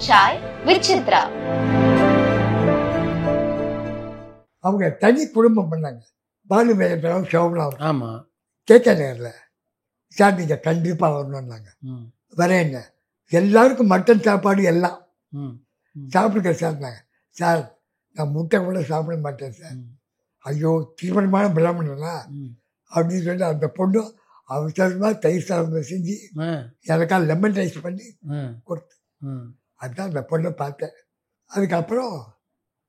Sai with Chitra. அவங்க தனி குடும்பம் பண்ணாங்க. பாலு மகேந்திராவும் சோபனாவும். ஆமாம். கேட்க நேரில் சார் நீங்கள் கண்டிப்பாக வரணுன்னாங்க. வரேன்னு எல்லாருக்கும் மட்டன் சாப்பாடு எல்லாம் சாப்பிடுங்க சார்னாங்க. சார் நான் முட்டை கூட சாப்பிட மாட்டேன் சார். ஐயோ தீவிரமான பிராமணனா அப்படின்னு சொல்லி அந்த பொண்ணு அவசரமாக தயிர் சாதம் செஞ்சு எனக்காக லெமன் ரைஸ் பண்ணி கொடுத்து அதுதான் அந்த பொண்ணை பார்த்தேன். அதுக்கப்புறம்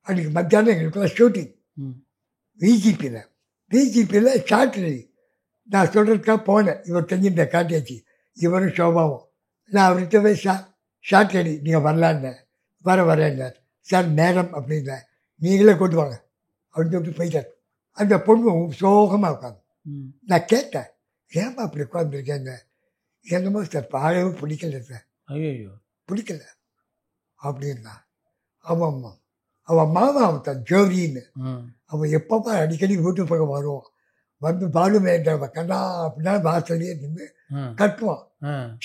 அன்றைக்கி மத்தியானம் எங்களுக்குள்ள ஷூட்டிங் விஜிபியில் ஷார்ட் ரெடி. நான் சொல்கிறதுக்காக போனேன். இவர் தெரிஞ்சிருந்த காட்டியாச்சு, இவரும் சோபாவும். நான் அவர்கிட்ட போய் ஷார்ட் ரெடி நீங்கள் வரலான்னேன். வரேன்னார். சார் நேரம் அப்படின்னேன். நீங்களே கொண்டு வாங்க அப்படின்னு சொல்லிட்டு போயிட்டார். அந்த பொண்ணு சோகமாக உட்காந்து. நான் கேட்டேன், ஏமா அப்படி உட்காந்துருக்கேங்க? என்னமோ சார் பாடவே பிடிக்கல சார். ஐயோ பிடிக்கல அப்படின்னா. அவன் மாமா அவன் ஜோதின்னு அவன் எப்பப்பா அடிக்கடி வீட்டு பக்கம் வருவான். வந்து பாலு மகேந்திராவை கண்ணா அப்படின்னா வாசல்லையே நின்று கட்டுவான்.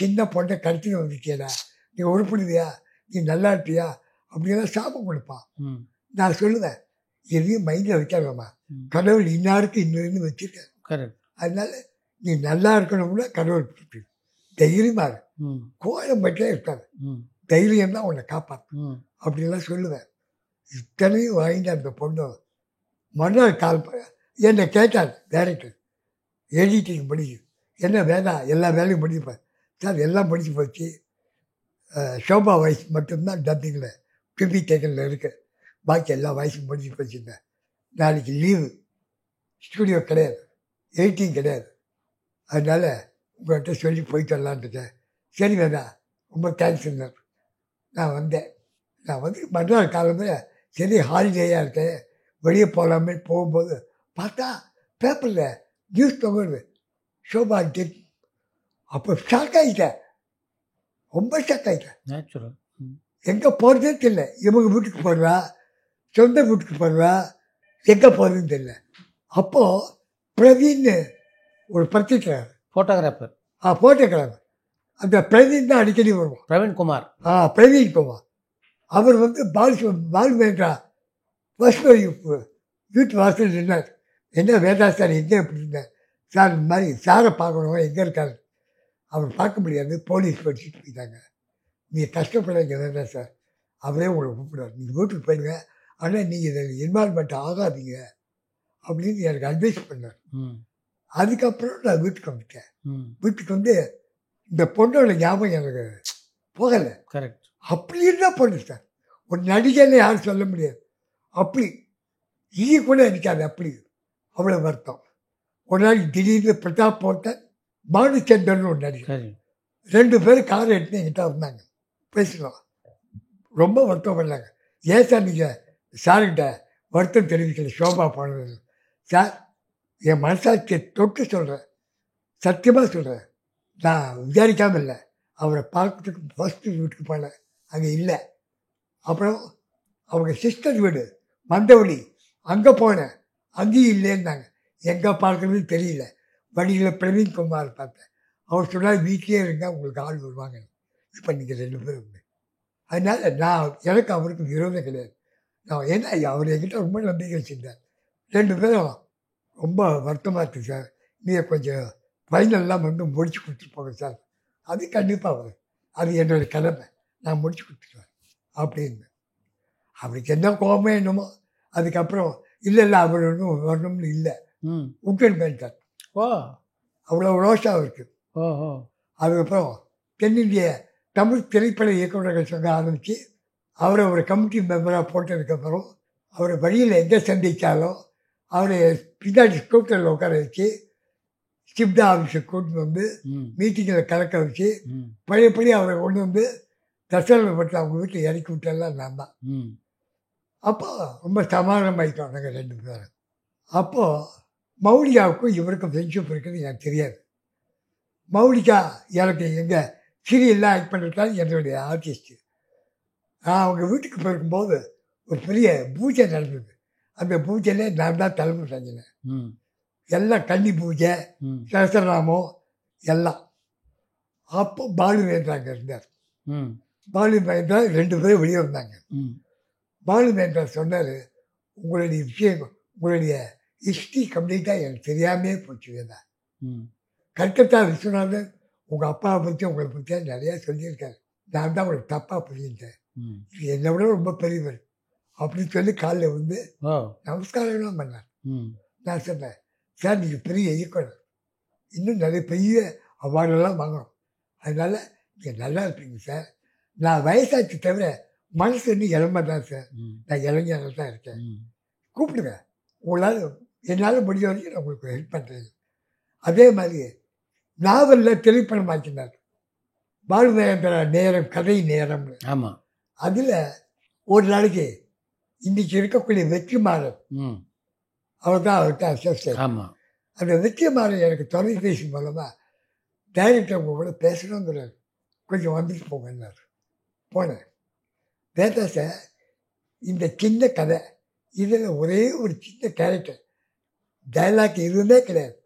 சின்ன பொண்ணை கட்டின்னு வந்துட்டியடா, நீ உருப்பிடுவியா, நீ நல்லா இருப்பியா அப்படின்னா சாபம் கொடுப்பான். நான் சொல்லுவேன், எதையும் மைண்டில் வைக்காதம்மா, கடவுள் இன்னாருக்கு இன்னொன்று வச்சுருக்கேன். அதனால நீ நல்லா இருக்கணும்னா கடவுள் தைரியமாக இருக்கு, கோலம் மட்டும் இருக்காது, தைரியம் தான் உன்னை காப்பாற்றும் அப்படின்லாம் சொல்லுவேன். இத்தனையும் வாங்கிட்டு அந்த பொண்ணு மறுநாள் கால் என்னை கேட்டார் டைரக்டர், எடிட்டிங் படிச்சு என்ன வேணா எல்லா வேலையும் படிப்பேன் சார். எல்லாம் படித்து போச்சு, ஷோபா வாய்ஸ் மட்டும்தான் டப்பிங்கில் ட்ரிபி டேக்கனில் இருக்கு, பாக்கி எல்லா வாய்ஸும் படித்து போச்சுங்க. நாளைக்கு லீவு, ஸ்டூடியோ கிடையாது, எடிட்டிங் கிடையாது, அதனால் உங்கள்கிட்ட சொல்லி போயிட்டு வரலான்ட்டுருக்கேன். சரி வேணா, ரொம்ப தேங்க்ஸுங்க. நான் வந்தேன். நான் வந்து மறுநாள் காலமே சரி ஹாலிடேயாக இருக்கேன், வெளியே போகலாமே போகும்போது பார்த்தா பேப்பரில் நியூஸ் தொகுது ஷோபா டெத். அப்போ ஷாக் ஆகிட்டேன், ரொம்ப ஷாக் ஆகிட்டேன். நேச்சுரல் எங்கே போகிறதே தெரியல. இவங்க வீட்டுக்கு போடுறா, சொந்த வீட்டுக்கு போடுறா, எங்கே போகிறதுன்னு தெரியல. அப்போது பிரவீன்னு ஒரு பத்திரிக்கிறார், ஃபோட்டோகிராஃபர். ஃபோட்டோகிராஃபர். அந்த பிரவீன் தான் அடிக்கடி வருவான். பிரவீன்குமார். பிரவீன் குமார். அவர் வந்து பாலு மகேந்திரா ஃபர்ஸ்ட் வீட்டு வாசல் நின்னார். என்ன வேண்டா சார், எங்கே எப்படி இருந்தேன் சார், இந்த மாதிரி சாரை பார்க்கணும், எங்கே இருக்காரு? அவர் பார்க்க முடியாது, போலீஸ் படிச்சுட்டு போயிட்டாங்க, நீங்கள் கஷ்டப்பட இங்கே வேண்டாம் சார், அவரே உங்களை கூப்பிடுவார், நீங்கள் வீட்டுக்கு போயிடுங்க, ஆனால் நீங்கள் இதில் இன்வால்மெண்ட் ஆகாதீங்க அப்படின்னு எனக்கு அட்வைஸ் பண்ணார். அதுக்கப்புறம் நான் வீட்டுக்கு வந்துட்டேன். வீட்டுக்கு வந்து இந்த பொண்ணோட ஞாபகம் எனக்கு போகலை. கரெக்ட். அப்படி இருந்தால் பொண்ணு சார், ஒரு நடிகைன்னு யாரும் சொல்ல முடியாது. அப்படி ஈ கூட அடிக்காது, அப்படி அவ்வளோ வருத்தம். ஒரு நாள் திடீர்னு பிரதாப் போட்ட பானுச்சந்திரன் ஒரு நடிகர், 2 பேரும் காரை எடுத்து என்கிட்ட வந்தாங்க, பேசலாம். ரொம்ப வருத்தம் பண்ணாங்க. ஏன் சார் நீங்கள் சார்கிட்ட வருத்தம் தெரிவிக்கல ஷோபா போனது? சார், என் மனசாட்சியை தொட்டு சொல்கிறேன், சத்தியமாக சொல்கிறேன், நான் விசாரிக்காமல் இல்லை, அவரை பார்க்கறதுக்கு ஃபஸ்ட்டு வீட்டுக்கு போனேன், அங்கே இல்லை. அப்புறம் அவங்க சிஸ்டர் வீடு மந்தவழி, அங்கே போனேன், அங்கேயும் இல்லைன்னாங்க. எங்கே பார்க்குறது தெரியல. வழியில் பிரவீன் குமார் பார்த்தேன். அவர் சொன்னால் வீட்டிலே இருங்க, உங்களுக்கு ஆள் வருவாங்க. இப்போ நீங்கள் 2 பேரும். அதனால் நான் எனக்கு அவருக்கு விரோதம் கிடையாது. நான் ஏன்னா அவர் என்கிட்ட ரொம்ப நம்பிக்கை வச்சுருந்தார். 2 பேரும் ரொம்ப வருத்தமாக இருக்குது சார், நீங்கள் கொஞ்சம் ஃபைனல்லாம் வந்து முடிச்சு கொடுத்துட்டு போங்க சார். அது கண்டிப்பாக வரும், அது என்னோடய கடமை, நான் முடிச்சு கொடுத்துருவேன் அப்படின்னு. அவருக்கு என்ன கோபமே என்னமோ. அதுக்கப்புறம் இல்லை அவர் ஒன்றும் வரணும்னு இல்லை, விட்டுட்டு போயிட்டார். அவ்வளோ ரோஷாக இருக்குது. அதுக்கப்புறம் தென்னிந்திய தமிழ் திரைப்பட இயக்குநர்கள் சங்கம் ஆரம்பித்து அவரை ஒரு கமிட்டி மெம்பராக போட்டதுக்கப்புறம் அவரை வழியில் எங்கே சந்தித்தாலும் அவரை பின்னாடி ஸ்கூட்டரில் உட்கார வச்சு ஸ்கிப்டா ஆஃபீஸை கூட்டு வந்து மீட்டிங்கில் கலக்க வச்சு பழையபடி அவரை கொண்டு வந்து தசரப்பட்டு அவங்க வீட்டில் இறக்கி விட்டெல்லாம் நான் தான். அப்போ ரொம்ப சமாதானமாயிட்டோம் நாங்கள் 2 பேரும். அப்போது மௌலிகாவுக்கும் இவருக்கும் ஃப்ரெண்ட்ஷிப் இருக்குதுன்னு எனக்கு தெரியாது. மௌலிகா எனக்கு எங்கள் சீரியல்லாம் ஆக்ட் பண்ணுறதுக்காக என்னுடைய ஆர்டிஸ்ட்டு. நான் அவங்க வீட்டுக்கு போயிருக்கும்போது ஒரு பெரிய பூஜை நடந்தது. அந்த பூஜையில் நான் தான் தலைமை செஞ்சினேன். எல்லாம் கன்னி பூஜை, சஹஸ்ரநாமம் எல்லாம். அப்போ பாலு மகேந்திரா அங்கே இருந்தார். பாலு மகேந்திரா 2 பேரும் வெளியே வந்தாங்க. பாலு மகேந்திரா சொன்னார், உங்களுடைய விஷயம், உங்களுடைய ஹிஸ்ட்ரி கம்ப்ளீட்டாக எனக்கு தெரியாமே போச்சு வேதா. கல்கத்தா விஸ்வநாதன் உங்கள் அப்பாவை பற்றி உங்களை பற்றியா நிறையா சொல்லியிருக்காரு. நான் தான் உங்களுக்கு தப்பாக புரிஞ்சுட்டேன். என்னை விட ரொம்ப பெரியவர் அப்படின்னு சொல்லி காலில் வந்து நமஸ்காரம்லாம் பண்ணார். நான் சொன்னேன், சார் நீங்கள் பெரிய இயக்குனர், இன்னும் நிறைய பெரிய அவார்டெல்லாம் வாங்கணும், அதனால் நீங்கள் நல்லா இருப்பீங்க சார். நான் வயசாச்சு தவிர மனசு இன்னும் இளமை தான் சார், நான் இளைஞராக தான் இருக்கேன், கூப்பிடுங்க, உங்களால் என்னால் முடிஞ்ச வரைக்கும் நான் உங்களுக்கு ஹெல்ப் பண்ணுறேன். அதே மாதிரி நாவலில் திரைப்படம் ஆக்கினார் பாலு மகேந்திரா நேரம், கதை நேரம்னு. ஆமாம். அதில் ஒரு நாளைக்கு இன்றைக்கி இருக்கக்கூடிய வெற்றிமாறன் அவர் தான் அவர்கிட்ட அசோசியேட். ஆமாம். அந்த வெற்றிமாறன் எனக்கு தொலைபேசி மூலமாக டைரக்டர் உங்க கூட பேசணுங்கிறார், கொஞ்சம் வந்துட்டு போங்கன்னார். போனேன். வேதா சார், இந்த சின்ன கதை, இதில் ஒரே ஒரு சின்ன கேரக்டர், டைலாக் எதுவுமே கிடையாது,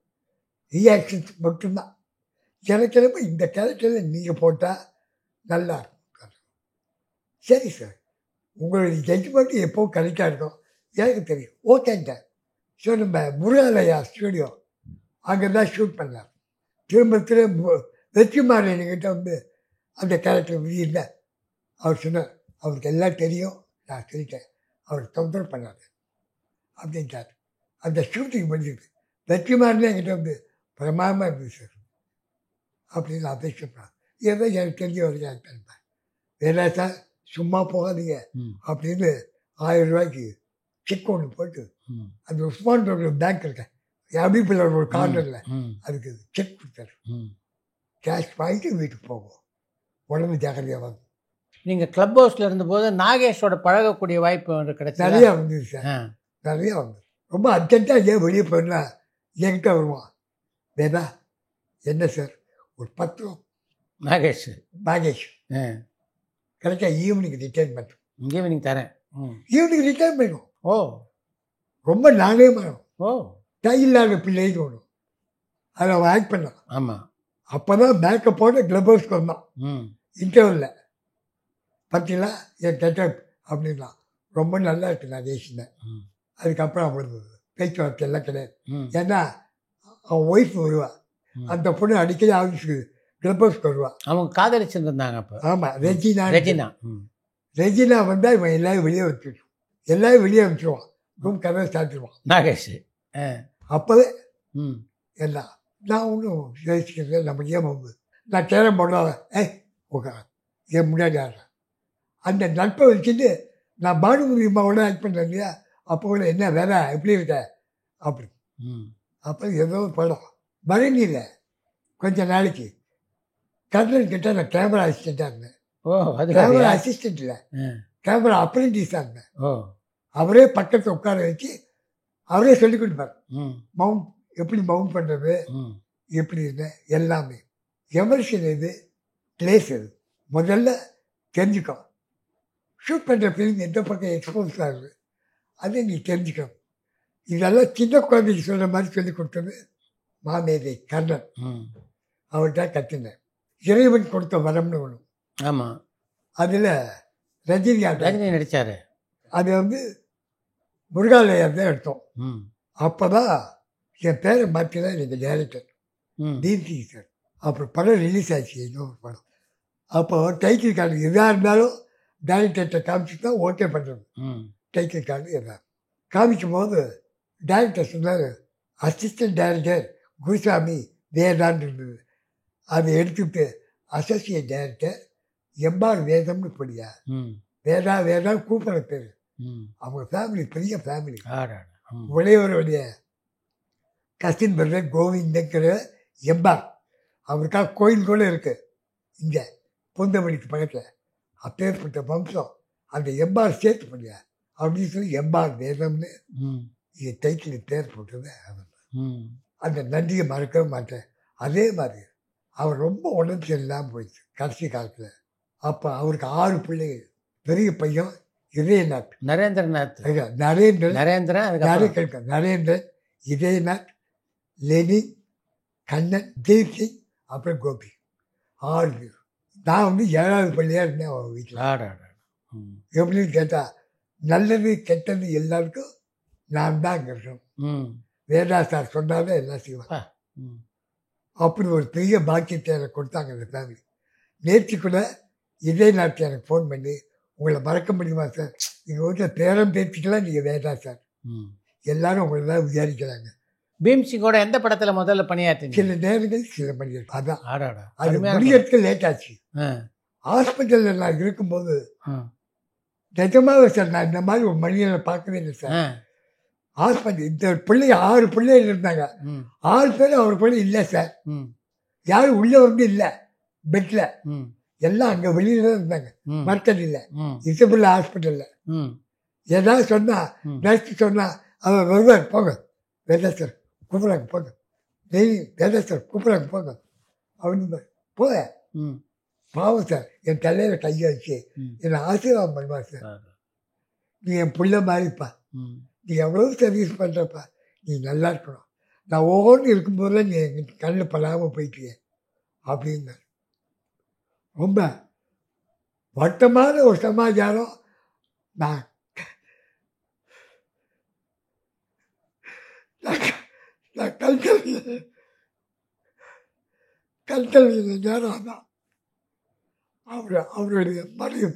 ரியாக்ஷன்ஸ் மட்டும்தான். எனக்கு இந்த கேரக்டரில் நீங்கள் போட்டால் நல்லா இருக்கும். சரி சார், உங்களுடைய ஜட்ஜ்மெண்ட் எப்போவும் கரெக்டாக இருக்கும், எனக்கு தெரியும், ஓகேன்ட்டேன். ஸோ நம்ம முருகாலயா ஸ்டூடியோ அங்கே தான் ஷூட் பண்ணார். திரும்ப வெற்றிமாறன் என்கிட்ட வந்து அந்த கேரக்டர் விதியிருந்தேன். அவர் சொன்னார், அவருக்கு எல்லாம் தெரியும், நான் சொல்லிட்டேன், அவர் தொந்தரவு பண்ணார் அப்படின்ட்டார். அந்த ஷூட்டிங் முடிஞ்சிருக்கு. வெற்றிமாறனே என்கிட்ட வந்து பிரமாதமாக இருந்துச்சு சார் அப்படின்னு நான் அபேட்சப்பேன். ஏதோ எனக்கு தெரிஞ்ச வரைக்கும் ஆக்ட் பண்ணிப்பேன். வேணா சார் சும்மா போகாதீங்க அப்படின்னு 1000 ரூபாய்க்கு செக் ஒன்று போட்டு, அந்த உஸ்மான் ரோட்ல பேங்க் இருக்கேன், அபிபில் ஒரு கார்னரில், அதுக்கு செக் கொடுத்தாரு. கேஷ் வாங்கிட்டு வீட்டுக்கு போகும், உடம்பு ஜாக்கிரதையாக வாங்க. நீங்கள் கிளப் ஹவுஸில் இருந்தபோது நாகேஷோட பழகக்கூடிய வாய்ப்பு கிடைச்சி நிறையா வந்தது சார், நிறையா வந்தது. ரொம்ப அர்ஜென்ட்டாக ஏன் வெளியே போயிடனா என்கிட்ட வருவான், வேதா என்ன சார் ஒரு 10 ரூபா. நாகேஷ் கரெக்டாக ஈவினிங் ரிட்டர்ன் பண்ணுறோம். ஈவினிங் தரேன், ஈவினிங் ரிட்டர்ன் பண்ணும். ஓ, ரொம்ப நானே வேணும். ஓ, டை இல்லாத பிள்ளைன்னு ஒன்று, அதை அவன் ஆக்ட் பண்ணான். ஆமாம். அப்போ தான் மேக்கப்போட கிளப் ஹவுஸ்க்கு வந்தான். இன்டர்வலில் பார்த்தீங்களா என் கெட்டப் அப்படின்னா ரொம்ப நல்லா இருக்கு நாகேஷ்னு. அதுக்கப்புறம் அவனுக்கு பேச்சுவார்த்தை எல்லாம் கிடையாது. ஏன்னா அவன் ஒய்ஃப் வருவா, அந்த பொண்ணு அடிக்கடி ஆஃபீஸுக்கு கிளப் ஹவுஸ்க்கு வருவா. அவங்க காதலிச்சுருந்தாங்க அப்போ. ஆமாம், ரெஜினா வந்தால் இவன் எல்லாரும் வெளியே வச்சுருவான், எல்லாரும் வெளியே வச்சுருவான், ரூம் கதை சாத்திடுவான் நாகேஷ். அப்போவே எல்லாம் நான் ஒன்றும் யோசிக்கிறது, நம்ம ஏன் வந்து நான் கேரம் போடாத உட்கார என் முன்னாடி ஆடுறேன். அந்த நட்பை வச்சுட்டு நான் பானுமதி அம்மாவோட ஆக்ட் பண்ணுறேன் இல்லையா, அப்போ கூட என்ன வேலை எப்படி இருக்க அப்படி. அப்போ ஏதோ ஒரு படம் பரணியில் கொஞ்ச நாளைக்கு கர்ணன் கிட்ட நான் கேமரா அசிஸ்டண்ட்டாக இருந்தேன். கேமரா அசிஸ்டண்ட் இல்லை, கேமரா அப்ரெண்டிஸாக இருந்தேன். அவரே பக்கத்தை உட்கார வச்சு அவரே சொல்லிக் கொடுப்பார், மவுண்ட் எப்படி மவுண்ட் பண்ணுறது, எப்படி இருந்தேன் எல்லாமே. எமர்ஷன் எது, பிளேஸ் எது முதல்ல தெரிஞ்சுக்கோ. ஷூட் பண்ணுற ஃபிலிம் எந்த பக்கம் எக்ஸ்போஸ் ஆகுது அதை நீ தெரிஞ்சுக்கணும். இதெல்லாம் சின்ன குழந்தைக்கு சொல்கிற மாதிரி சொல்லி கொடுத்தது மாமேதை கர்ணன். அவர்கிட்ட கற்றுனேன். இறைவன் கொடுத்த வரம்னு ஒன்று. ஆமாம், அதில் ரஜினி நடித்தார். அது வந்து முருகாலயா தான் எடுத்தோம். அப்போ தான் என் பேரை மாற்றி தான் எனக்கு டேரக்டர் தீப்தி சார். அப்புறம் படம் ரிலீஸ் ஆச்சு, இன்னொரு படம். அப்போ டைட்டில் கார்டு எதாக இருந்தாலும் டைரக்டர்கிட்ட காமிச்சு தான் ஓகே பண்ணுறது. டைட்டில் கார்டு எதாவது காமிக்கும் போது டைரக்டர் சொன்னார், அசிஸ்டன்ட் டைரக்டர் குருசாமி வேதான்னு இருந்தது, அதை எடுத்துட்டு அசோசியேட் டைரக்டர் எம்பார் வேதம்னு படியா, வேதா கூப்பிட்ற பேர். அவங்க ஃபேமிலி பெரிய ஃபேமிலி. உடையவருடைய கசின் பிரதர் கோவிந்தங்கிற எம்பார், அவருக்காக கோயில் கூட இருக்குது இங்கே பூந்தமல்லிக்கு பக்கத்தில். அப்பேற்பட்ட வம்சம், அந்த எம்பார் சேர்த்து பண்ணியா அப்படின்னு சொல்லி எம்பார் வேதம்னு இது டைட்டில் பேர் போட்டது அவர். அந்த நன்றியை மறக்கவே மாட்டேன். அதே மாதிரி அவர் ரொம்ப உடம்பு சரியில்லாமல் போயிடுச்சு கடைசி காலத்தில். அப்போ அவருக்கு 6 பிள்ளைகள். பெரிய பையன் இதயநாத், நரேந்திரன், இதயநாத், லெனின், கண்ணன், தீப் சிங், அப்புறம் கோபி. 6 பேர். நான் வந்து 7வது பள்ளியாக இருந்தேன் அவன் வீட்டில். ஆடாடா. ம். எப்படின்னு கேட்டால் நல்லது கெட்டது எல்லாருக்கும் நான் தான் அங்கே இருக்கணும். ம். வேதா சார் சொன்னாலே எல்லாம் செய்வேன். ஆ. ம். அப்படி ஒரு பெரிய பாக்கியத்தை எனக்கு கொடுத்தாங்க அந்த ஃபேமிலி. நேற்று கூட இதே நாட்டில் எனக்கு ஃபோன் பண்ணி உங்களை மறக்க முடியுமா சார், எங்கள் வீட்டில் பேரம் பேச்சுக்கெல்லாம் நீங்கள் வேதா சார், ம். எல்லாரும் உங்களை தான் விசாரிக்கிறாங்க. பீம்சிங்கோட எந்த படத்துல முதல்ல பணியாற்றினீங்க? சில நேரங்கள் சில பண்ணியிருக்கேன். அதான் ஆடாடா. அது அருமையான படம். முடியறதுக்கு லேட் ஆச்சு. ஆ. ஹாஸ்பிட்டலில் நான் இருக்கும்போது ஆ. நிஜமாவே சார் நான் இந்த மாதிரி ஒரு மனிதனை பார்க்கவே இல்லை சார். ஆ. ஹாஸ்பிட்டல் இந்த பிள்ளைங்க 6 பிள்ளைகள் இருந்தாங்க. ம். 6 பேர் அவர் பிள்ளை இல்லை சார். ம். யாரும் உள்ளே வந்து இல்லை பெட்டில், ம். எல்லாம் அங்கே வெளியில தான் இருந்தாங்க. ம். மர்த்தடியில் ம். இசபில்லா ஹாஸ்பிட்டலில். ம். ஏதாவது சொன்னா ம். நர்ஸ் சொன்னா அவன் வருவார், போங்க வேதா சார் கூப்பிட்றாங்க போங்க, டெய்லி வேதா சார் கூப்பிட்றாங்க போங்க அப்படின்னு போக. ம். பாவம் சார் என் தலையில் கையை வச்சு ம். என்னை ஆசீர்வாதம் பண்ணுவார் சார். ஆடா. நீ என் பிள்ளை மாதிரிப்பா, ம். நீ எவ்வளோ சர்வீஸ் பண்ணுறப்பா, நீ நல்லா இருக்கணும், நான் ஒவ்வொன்று இருக்கும்போதெல்லாம் நீ எங்கள் கண்ணில் படாமல் போயிட்டியே அப்படிங்க. ரொம்ப வட்டமான ஒரு சமாச்சாரம். நான் கல்கல்வியில் நேரம் தான் அவருடைய மறைவு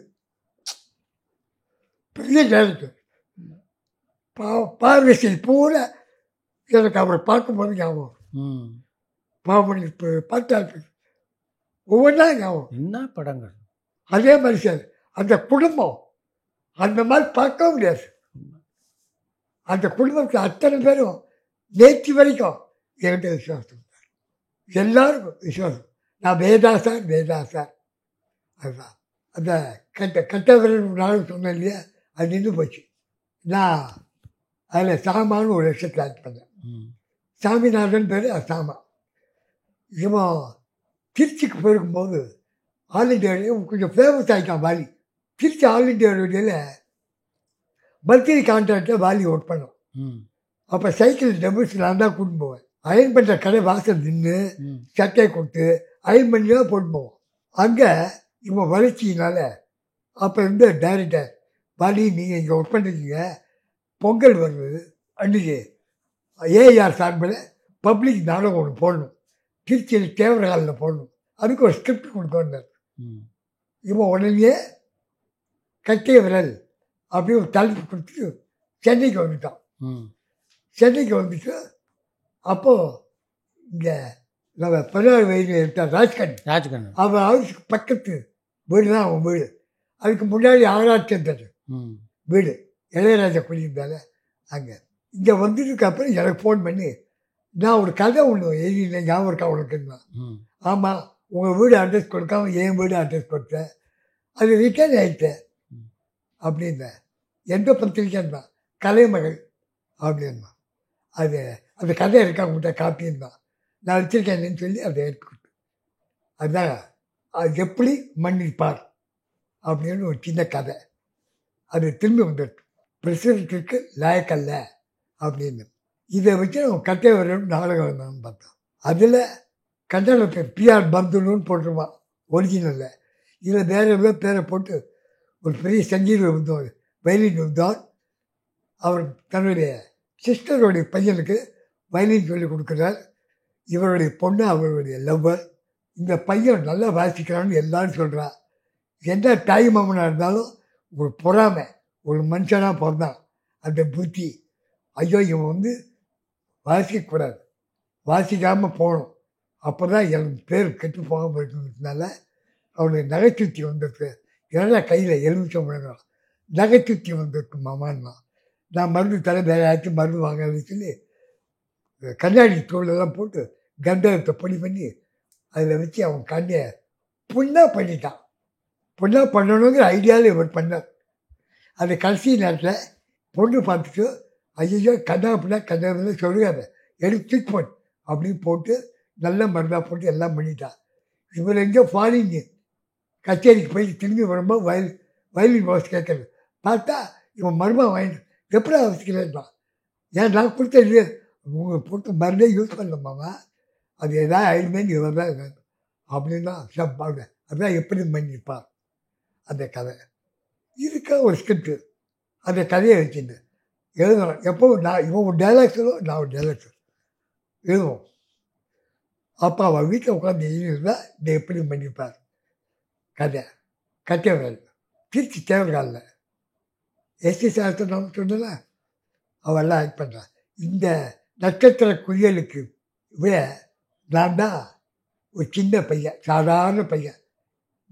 பெரிய கேரக்டர். பார்வசி பூரா எனக்கு அவரை பார்க்கும்போது ஞாபகம். ம். பாவனி பார்த்தால் ஒவ்வொன்றா ஞாபகம். என்ன படங்கள். அதே மாதிரி சார் அந்த குடும்பம் அந்த மாதிரி பார்க்க முடியாது. அந்த குடும்பத்தில் அத்தனை பேரும் நேற்று வரைக்கும் என்கிட்ட விசுவாசம், எல்லாருக்கும் விசுவாசம். நான் வேதா சார் அதுதான். அந்த கட்டவரன் நாளும் சொன்னேன் இல்லையா, அது நின்று போச்சு. நான் அதில் சாமான்னு ஒரு விஷயத்தில் ஆக்ட் பண்ணேன். ம். சாமிநாதன் பேர் சாமா. இவன் திருச்சிக்கு போயிருக்கும்போது ஆல் இண்டியா கொஞ்சம் ஃபேமஸ் ஆகிட்டான் வாலி. திருச்சி ஆல் இண்டியா ரேடியோவில் பர்த்டே கான்ட்ராக்டில் வாலி ஒர்க் பண்ணோம். ம். அப்போ சைக்கிள் டபுள்ஸ் நான் தான் கூட்டின்னு போவேன். அயன் பண்ணுற கடை வாசல் நின்று ம். சட்டையை கொடுத்து அயன் பண்ணி தான் போட்டு போவோம். அங்கே இவன் வளர்ச்சியினால அப்போ இருந்த டைரக்டர், வாலி நீங்கள் இங்கே ஒர்க் பண்ணிருக்கீங்க, பொங்கல் வருது அன்றைக்கி ஏஆர் சார்பில் பப்ளிக் நாடகம் ஒன்று போடணும், திருச்சியில் தேவரகாலில் போடணும், அதுக்கு ஒரு ஸ்கிரிப்ட் கொடுக்கணும். ம். இவன் உடனே கட்டிய விரல் அப்படி ஒரு தலைப்பு கொடுத்துட்டு சென்னைக்கு வந்துட்டான். ம். சென்னைக்கு வந்துட்டு அப்போது இங்கே நம்ம 16 வயதில் இருக்கார் ராஜ்கண்ணன். அவன் அவருக்கு பக்கத்து வீடு தான் அவன் வீடு. அதுக்கு முன்னாடி ஆராய்ச்சந்தர் ம். வீடு இளையராஜா குடியிருந்தால அங்கே. இங்கே வந்ததுக்கு அப்புறம் எனக்கு ஃபோன் பண்ணி நான் ஒரு கதை ஒன்று எழுதினேன், ஞாபகம் இருக்கா உனக்குன்னா. ம். ஆமாம், உங்கள் வீடு அட்ரஸ் கொடுக்காம என் வீடு அட்ரஸ் கொடுத்தேன், அது ரிட்டர்ன் ஆகிட்டேன் அப்படின்னேன். எந்த பத்திரிக்கைன்னா கலைமகள் அப்படின்னா. அது அந்த கதை இருக்கா உங்கள்கிட்ட காப்பின்னா நான் வச்சுருக்கேன்னு சொல்லி அதை எடுத்துக்கிட்டு அதுதான் அது எப்படி மன்னிப்பார் அப்படின்னு ஒரு சின்ன கதை. அது திரும்பி வந்துருக்கு, பிரசிடென்ட்டுக்கு லாயக்கல்ல அப்படின்னு. இதை வச்சு நம்ம கட்டை வரும் நாடகம் வேணும்னு பார்த்தோம். அதில் கன்னடத்தை பிஆர் பந்துலுன்னு போட்டுருவான் ஒரிஜினலில். இதில் வேறு எவ்வளோ பேரை போட்டு ஒரு பெரிய சங்கீத விருந்தோம், வயலின் விருந்தோன். அவர் தன்னுடைய சிஸ்டருடைய பையனுக்கு வயலின் சொல்லிக் கொடுக்குறார். இவருடைய பொண்ணு அவருடைய லவ்வர். இந்த பையன் நல்லா வாசிக்கிறான்னு எல்லாரும் சொல்கிறான். எந்த தாய் மாமனாக இருந்தாலும் ஒரு பொறாமை, ஒரு மனுஷனாக பிறந்தான் அந்த புத்தி. ஐயோ இவன் வந்து வாசிக்கக்கூடாது, வாசிக்காமல் போகணும், அப்போ தான் எனக்கு பேர் கெட்டு போகாமல் இருக்கிறதுனால அவனுடைய நகைச்சுத்தி வந்திருக்கு. ஏன்னா கையில் எலுமிச்சம் விழுங்கலாம், நகைச்சுத்தி வந்திருக்கு மாமான்னா. நான் மருந்து தலை வேறு யாச்சும் மருந்து வாங்காதுன்னு சொல்லி கண்ணாடி தோளெல்லாம் போட்டு கந்தகத்தை பொடி பண்ணி அதில் வச்சு அவன் கண்ணியை புண்ணாக பண்ணிட்டான். புண்ணாக பண்ணணுங்கிற ஐடியாவில் இவர் பண்ணார். அந்த கடைசி நேரத்தில் பொண்ணு பார்த்துட்டு ஐயோ கண்ணா கண்ணா சொல்லுகாத எடுத்து போட் அப்படின்னு போட்டு நல்ல மருந்தாக போட்டு எல்லாம் பண்ணிட்டான். இவர் எங்கேயோ ஃபாரின் கச்சேரிக்கு போய் திரும்பி வரும்போது வயலின் வாசி கேட்கறது பார்த்தா இவன் மருமா வாங்கிட்டு எப்படி அவசிக்கிறேன்டான். ஏன் நான் கொடுத்த உங்கள் கொடுத்த மருந்தே யூஸ் பண்ணலாமாவா, அது எதாவது ஆயிடுமே இவர் தான் அப்படின்னு தான் சாப்பிட அப்படின்னா எப்படி பண்ணியிருப்பார் அந்த கதை இருக்கா ஒரு ஸ்கிரிப்டு. அந்த கதையை வச்சுட்டு எழுதணும். எப்போ இவன் ஒரு டைலாக் சொல்லுவோம், நான் ஒரு டைலாக் எழுதுவோம். அப்போ அவள் வீட்டில் உட்காந்து எழுதியிருந்தா இந்த எப்படி பண்ணியிருப்பார் கதை கட்டியவர்கள் திருச்சி தேவர்காலில் எஸ்டி சாஸ்திர நம்ம சொன்னல அவெல்லாம் ஆக்ட் பண்ணுறான். இந்த நட்சத்திர குயலுக்கு விட நான் தான் ஒரு சின்ன பையன், சாதாரண பையன்,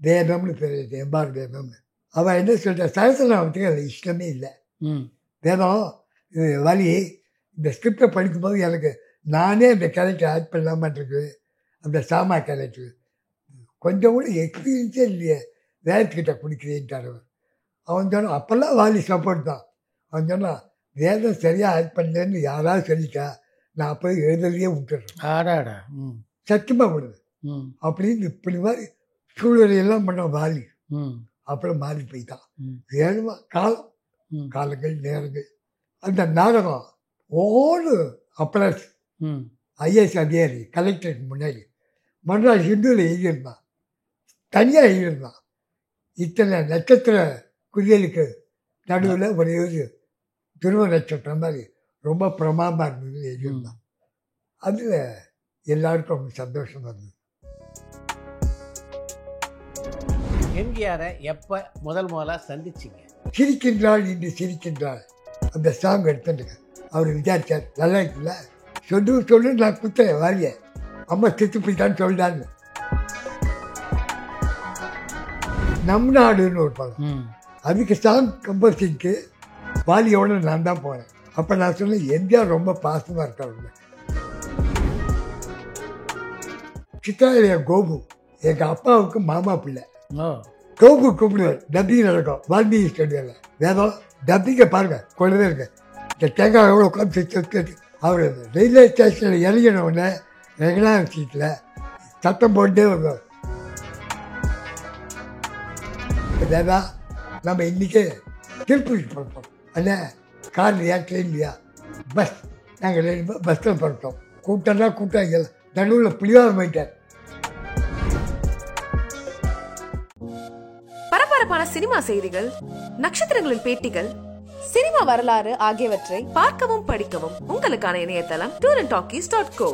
வேதம்னு பேர், எம்பார் வேதம்னு. அவள் என்ன சொல்கிற சரசனாவத்துக்கு அது இஷ்டமே இல்லை. வேதம் இது வழி இந்த ஸ்கிரிப்டை படிக்கும்போது எனக்கு நானே அந்த கேரக்டர் ஆக்ட் பண்ணலாமான்ருக்கு. அந்த சாமா கேரக்டர் கொஞ்சம் கூட எக்ஸ்பீரியன்ஸே இல்லையே, வேதத்துக்கிட்ட குடிக்கிறேன்ட்டார். அவன் சொன்னான், அப்போல்லாம் வாலி சப்போர்ட் தான். அவன் சொன்னான், வேதம் சரியாக ஆக்ட் பண்ணலன்னு யாராவது சொல்லிட்டா நான் போய் எழுதலையே விட்டுறேன், சத்தியமாக விடுது அப்படின்னு. இப்படி மாதிரி சூழ்நிலையெல்லாம் பண்ண வாலி. அப்புறம் மாறி போய்தான். வேணுமா காலங்கள் நேரங்கள். அந்த நாடகம் ஓடு அப்ளஸ் ஐஏஎஸ் அதிகாரி கலெக்டருக்கு முன்னாடி மன்றால் ஹிந்துவில் எழுதியிருந்தான், தனியாக எழுதியிருந்தான். இத்தனை நட்சத்திர குதியலுக்கு நடுவில் ஒரு துருவ நட்சத்திரம் மாதிரி ரொம்ப பிரமாதமாக இருந்தது எழுதியிருந்தான். அதில் எல்லாருக்கும் ரொம்ப சந்தோஷமாக இருந்தது. எம்ஜிஆரை எப்போ முதலாக சந்திச்சிங்க? சிரிக்கின்றாள் இன்று சிரிக்கின்றாள் அந்த சாங் எடுத்துட்டுங்க. அவர் விசாரிச்சார், நல்லா இருக்குல்ல, சொல்லு நான் குத்துறேன் வாரிய, அம்மா திட்டு போயிட்டான்னு சொல்லிட்டான்னு. நம் நாடுன்னு ஒரு படம், அதுக்கு சாங் கம்போசிங்க்கு வாலியோட நான் தான் போனேன். அப்போ நான் சொன்னேன், எம்ஜிஆர் ரொம்ப பாசமாக இருக்காங்க. சித்தாலய கோபு எங்கள் அப்பாவுக்கு மாமா பிள்ளை. கோபு கூப்பிடுவார், டப்பிங் நடக்கும் வால்மீகி ஸ்டுடியோவில். வேதம் டப்பிங்கை பாருங்க, கொள்ளவே இருக்கு. இந்த தேங்காய் எவ்வளோ உட்காந்து அவர் ரயில்வே ஸ்டேஷனில் இறங்கின உடனே ரெகுலர் சீட்டில் சத்தம் போட்டே வருவார். வேதா நம்ம இன்றைக்கி திருப்பதி புறப்போம், அண்ணே கார் இல்லையா ட்ரெயின் இல்லையா, பஸ், நாங்கள் 2 பஸ்ஸில் புறப்பட்டோம். கூட்டம்னா கூட்டம் இங்கே நடுவில் புளியார் போயிட்டார். பரபரப்பான சினிமா செய்திகள், நட்சத்திரங்களின் பேட்டிகள், சினிமா வரலாறு ஆகியவற்றை பார்க்கவும் படிக்கவும் உங்களுக்கான இணையதளம் tourantalkies.co.